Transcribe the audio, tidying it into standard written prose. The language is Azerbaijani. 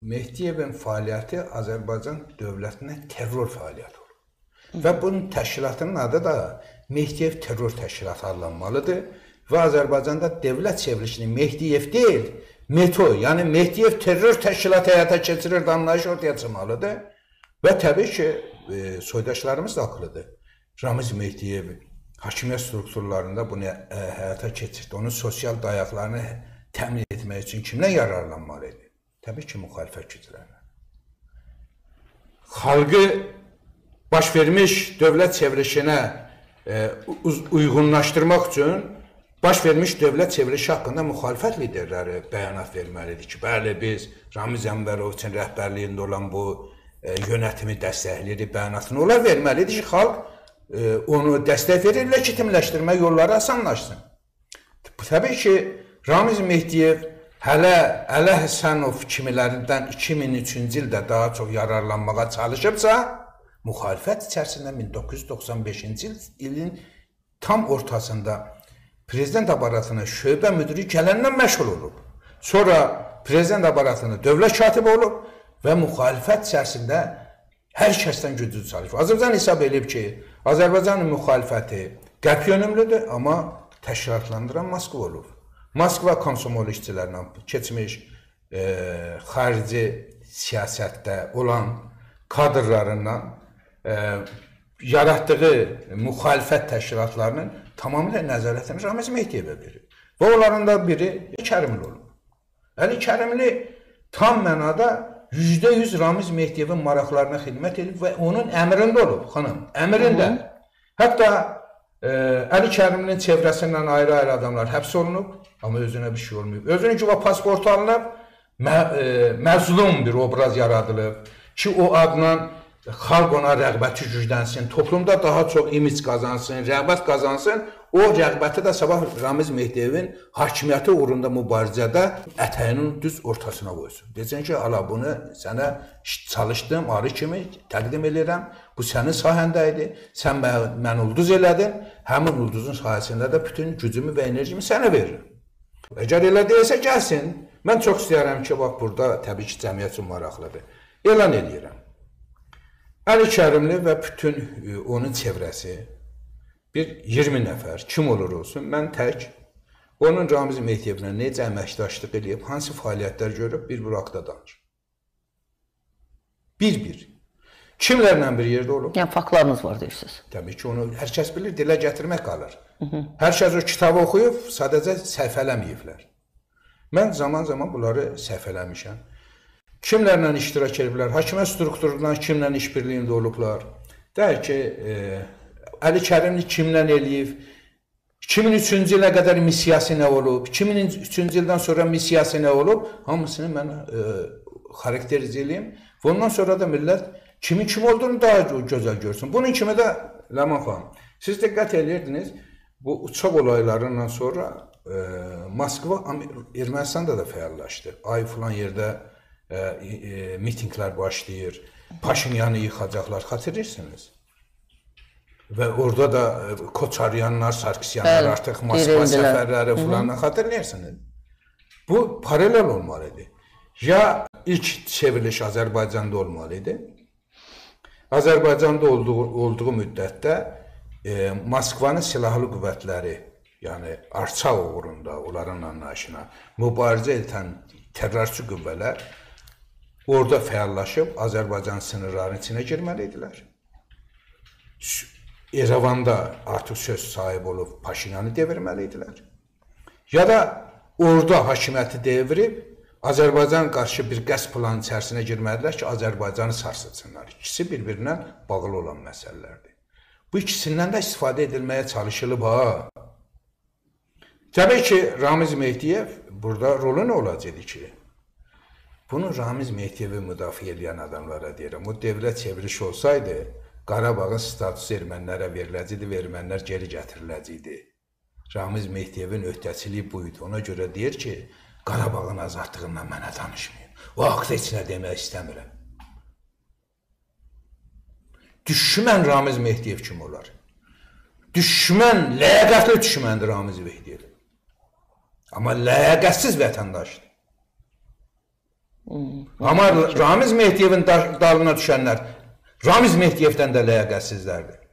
Mehdiyevin fəaliyyəti Azərbaycan dövlətinə terror fəaliyyəti olur. Və bunun təşkilatının adı da Mehdiyev terror təşkilatı adlanmalıdır. Və Azərbaycanda dövlət çevrilişini Mehdiyev deyil, METO, yəni Mehdiyev terror təşkilatı həyata keçirir anlayış ortaya çıxmalıdır. Və təbii ki, soydaşlarımız da haqlıdır. Ramiz Mehdiyev hakimiyyət strukturlarında bunu həyata keçirdi. Onun sosial dayaqlarını təmin etmək üçün kimdən yararlanmalıydı? Təbii ki, müxalifət güclərinə. Xalqı baş vermiş dövlət çevrilişinə uyğunlaşdırmaq üçün baş vermiş dövlət çevrilişi haqqında müxalifət liderləri bəyanat verməlidir ki, bəli, biz Ramiz Ənvərovun rəhbərliyində olan bu yönətimi dəstəkləyirik bəyanatını. Onlar verməlidir ki, xalq onu dəstək verir, legitimləşdirmə yolları asanlaşsın. Təbii ki, Ramiz Mehdiyev hələ Əli Həsənov kimilərindən 2003-cü ildə daha çox yararlanmağa çalışıbsa, müxalifət içərisində 1995-ci ilin tam ortasında prezident aparatına şöbə müdürü gələndən məşğul olub. Sonra prezident aparatına dövlət katibi olub və müxalifət içərisində hər kəsdən güclü çalışıb. Azərbaycan hesab edib ki, Azərbaycanın müxalifəti qərb yönümlüdür, amma təşkilatlandıran Moskva olub. Moskva komsomol işçilərindən keçmiş xarici siyasətdə olan kadrlarından yaratdığı müxalifət təşkilatlarının tamamilə nəzarətini Ramiz Mehdiyevə verir. Və onların da biri Kərimli olub. Əli Kərimli tam mənada %100 Ramiz Mehdiyevin maraqlarına xidmət edib və onun əmrində olub, xanım, əmrində. Hətta Əli Kərimlinin çevrəsindən ayrı-ayrı adamlar həbs olunub, amma özünə bir şey olmayıb. Özünün ki, o pasportu alınıb, məzlum bir obraz yaradılıb ki, o adla xalq ona rəğbəti güclənsin, toplumda daha çox imic qazansın, rəğbət qazansın, o rəğbəti də sabah Ramiz Mehdiyevin hakimiyyəti uğrunda mübarizədə ətəyinin düz ortasına qoysun. Deyəcəksin ki, ala bunu sənə çalışdığım arı kimi təqdim edirəm, bu sənin sahəndə idi, sən mən ulduz elədin, həmin ulduzun sayəsində də bütün gücümü və enerjimi sənə veririm. Əgər elə deyəsə gəlsin, mən çox istəyərəm ki, bax burada təbii ki, cəmiyyət üçün maraqlıdır. Elan edirəm. Əli Kərimli və bütün onun çevrəsi, bir 20 nəfər, kim olur olsun, mən tək, onun Ramiz Mehdiyevlə necə əməkdaşlıq edib, hansı fəaliyyətlər görüb, bir haqda danışır. Bir. Kimlərlə bir yerdə olub? Yəni, faktlarınız var deyirsiniz. Təbii ki, onu hər kəs bilir, dilə gətirmək qalır. Hər kəs o kitabı oxuyub, sadəcə səhvələməyiblər. Mən zaman-zaman bunları səhvələmişəm. Kimlərlə iştirak ediblər, hakimiyyət strukturundan kimlə işbirliyində olublar. Deyək ki, Əli Kərimli kimlə eləyib, 2003-cü ilə qədər missiyası nə olub, 2003-cü ildən sonra missiyası nə olub, hamısını mən xarakteriz eləyim. Və ondan sonra da millət kimin kim olduğunu daha gözəl görsün. Bunun kimi də Ləman xanım, siz diqqət edirdiniz, bu uçaq olaylarından sonra Moskva Ermənistanda da fəallaşdı. Ay filan yerdə mitinglər başlayır, Paşinyanı yıxacaqlar, xatırlayırsınız. Və orada da Koçaryanlar, Sarkisyanlar artıq Moskva səfərləri filan xatırlayırsınız. Bu paralel olmalıdır. Ya ilk çevriliş Azərbaycanda olmalıdır. Azərbaycanda olduğu müddətdə Moskvanın silahlı qüvvətləri, yəni Arçaq uğrunda, onların anlayışına mübarizə edən terrorçu qüvvələr orada fəallaşıb Azərbaycan sınırlarının içinə girməliydilər. İrəvanda artıq söz sahibi olub Paşinyanı devirməliydilər. Ya da orada hakimiyyəti devirib Azərbaycan qarşı bir qəsd planı içərisinə girmədilər ki, Azərbaycanı sarsıtsınlar. İkisi bir-birinə bağlı olan məsələlərdir. Bu ikisindən də istifadə edilməyə çalışılıb ha. Təbii ki, Ramiz Mehdiyev burada rolu nə olacaqdı ki? Bunu Ramiz Mehdiyevi müdafiə edən adamlara deyirəm. O dövlət çevriliş olsaydı, Qarabağın statusu ermənilərə veriləcəkdi və ermənilər geri gətiriləcəkdi. Ramiz Mehdiyevin öhdəçiliyi buydu. Ona görə deyir ki, Qarabağın azadlığından mənə danışmayın. O haqda heç nə demək istəmirəm. Düşmən Ramiz Mehdiyev kim olar? Düşmən, ləyaqətli düşməndir Ramiz Mehdiyev. Amma ləyaqətsiz vətəndaşdır. Amma Ramiz Mehdiyevin dalına düşənlər Ramiz Mehdiyevdən də ləyaqətsizlərdir.